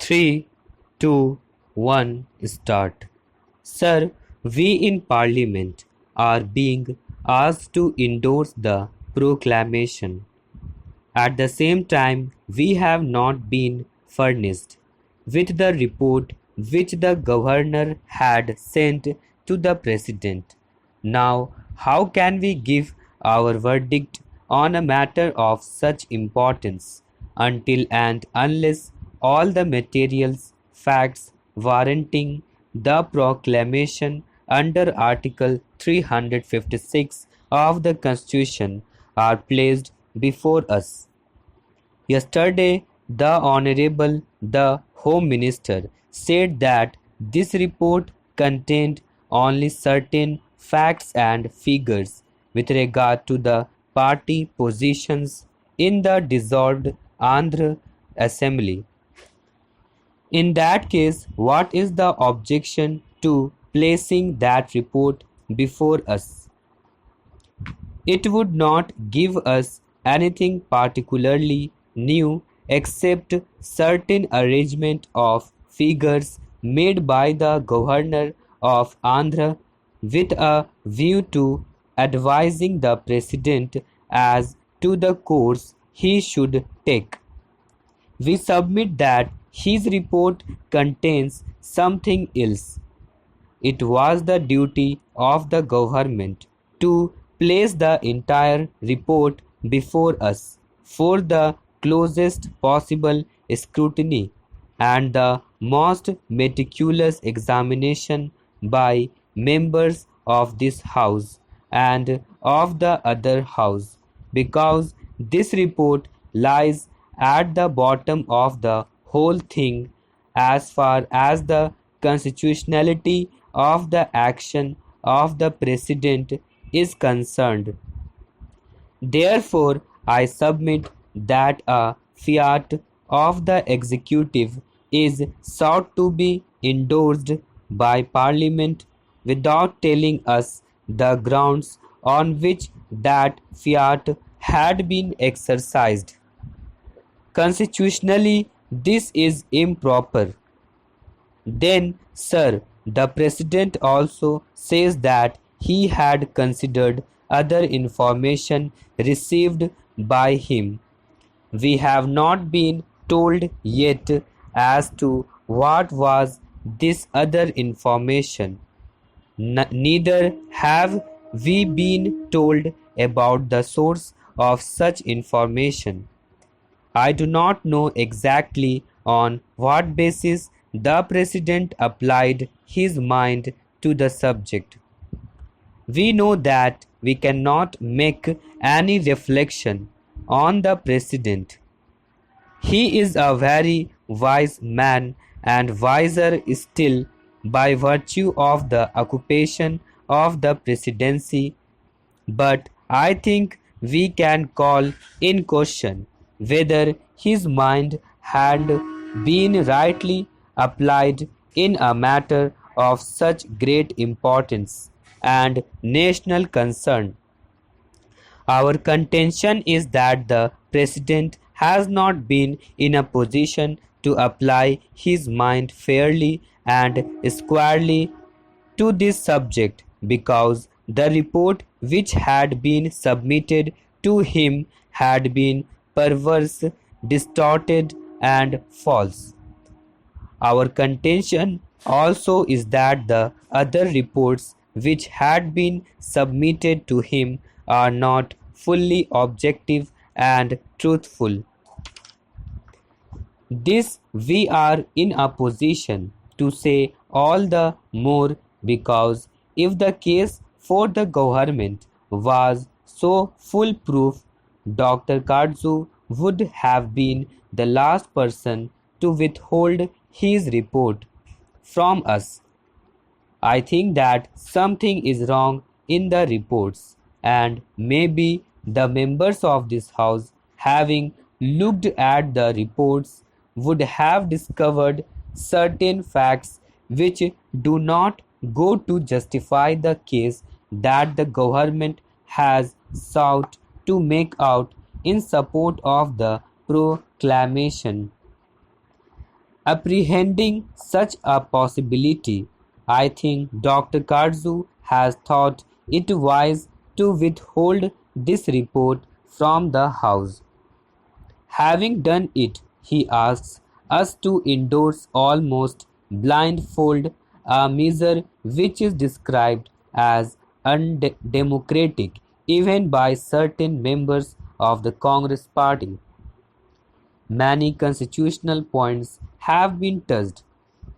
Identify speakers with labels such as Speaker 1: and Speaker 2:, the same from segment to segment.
Speaker 1: 3, 2, 1, start. Sir, we in Parliament are being asked to endorse the proclamation. At the same time, we have not been furnished with the report which the governor had sent to the president. Now, how can we give our verdict on a matter of such importance until and unless all the materials, facts warranting the proclamation under Article 356 of the Constitution are placed before us? Yesterday, the Honorable the Home Minister said that this report contained only certain facts and figures with regard to the party positions in the dissolved Andhra Assembly. In that case, what is the objection to placing that report before us? It would not give us anything particularly new except certain arrangement of figures made by the governor of Andhra with a view to advising the president as to the course he should take. We submit that his report contains something else. It was the duty of the government to place the entire report before us for the closest possible scrutiny and the most meticulous examination by members of this House and of the other House, because this report lies at the bottom of the whole thing as far as the constitutionality of the action of the President is concerned. Therefore, I submit that a fiat of the executive is sought to be endorsed by Parliament without telling us the grounds on which that fiat had been exercised. Constitutionally, this is improper. Then, sir, the President also says that he had considered other information received by him. We have not been told yet as to what was this other information. Neither have we been told about the source of such information. I do not know exactly on what basis the President applied his mind to the subject. We know that we cannot make any reflection on the President. He is a very wise man and wiser still by virtue of the occupation of the presidency, but I think we can call in question whether his mind had been rightly applied in a matter of such great importance and national concern. Our contention is that the President has not been in a position to apply his mind fairly and squarely to this subject because the report which had been submitted to him had been perverse, distorted, and false. Our contention also is that the other reports which had been submitted to him are not fully objective and truthful. This we are in a position to say all the more because if the case for the government was so foolproof, Dr. Kadzu would have been the last person to withhold his report from us. I think that something is wrong in the reports, and maybe the members of this House, having looked at the reports, would have discovered certain facts which do not go to justify the case that the government has sought to make out in support of the proclamation. Apprehending such a possibility, I think Dr. Karzu has thought it wise to withhold this report from the House. Having done it, he asks us to endorse almost blindfold a measure which is described as undemocratic even by certain members of the Congress Party. Many constitutional points have been touched.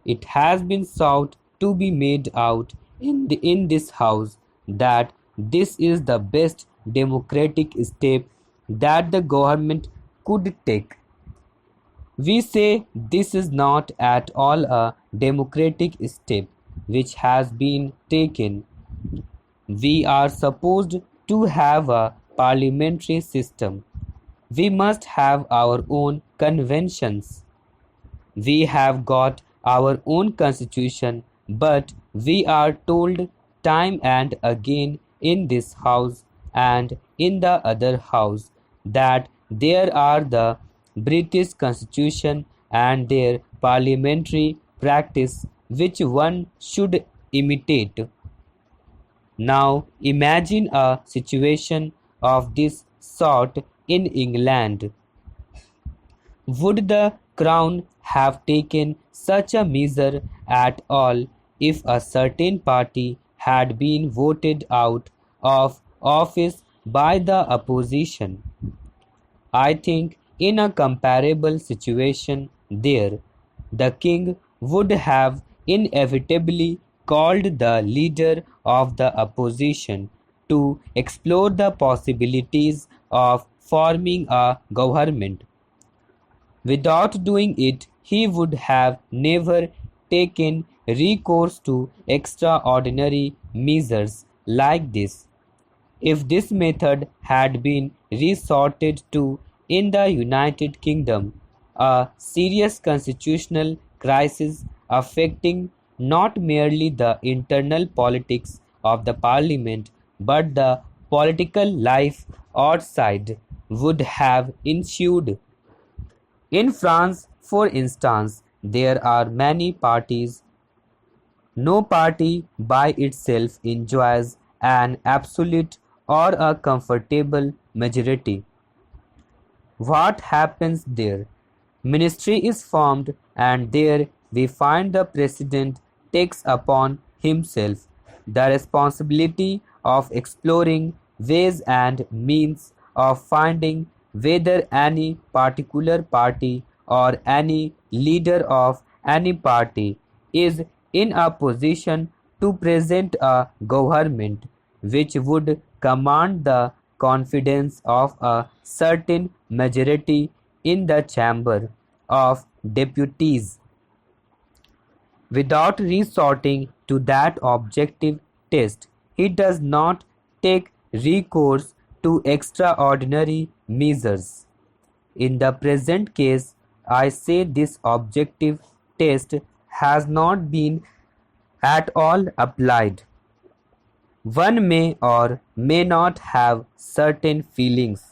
Speaker 1: It has been sought to be made out in this House that this is the best democratic step that the government could take. We say this is not at all a democratic step which has been taken. We are supposed to have a parliamentary system. We must have our own conventions. We have got our own constitution, but we are told time and again in this house and in the other house that there are the British constitution and their parliamentary practice which one should imitate. Now imagine a situation of this sort in England. Would the Crown have taken such a measure at all if a certain party had been voted out of office by the opposition? I think in a comparable situation there, the king would have inevitably called the leader of the opposition to explore the possibilities of forming a government. Without doing it, he would have never taken recourse to extraordinary measures like this. If this method had been resorted to in the United Kingdom, a serious constitutional crisis affecting not merely the internal politics of the parliament but the political life outside would have ensued. In France, for instance, there are many parties. No party by itself enjoys an absolute or a comfortable majority. What happens there? Ministry is formed, and there we find the president takes upon himself the responsibility of exploring ways and means of finding whether any particular party or any leader of any party is in a position to present a government which would command the confidence of a certain majority in the Chamber of Deputies. Without resorting to that objective test, he does not take recourse to extraordinary measures. In the present case, I say this objective test has not been at all applied. One may or may not have certain feelings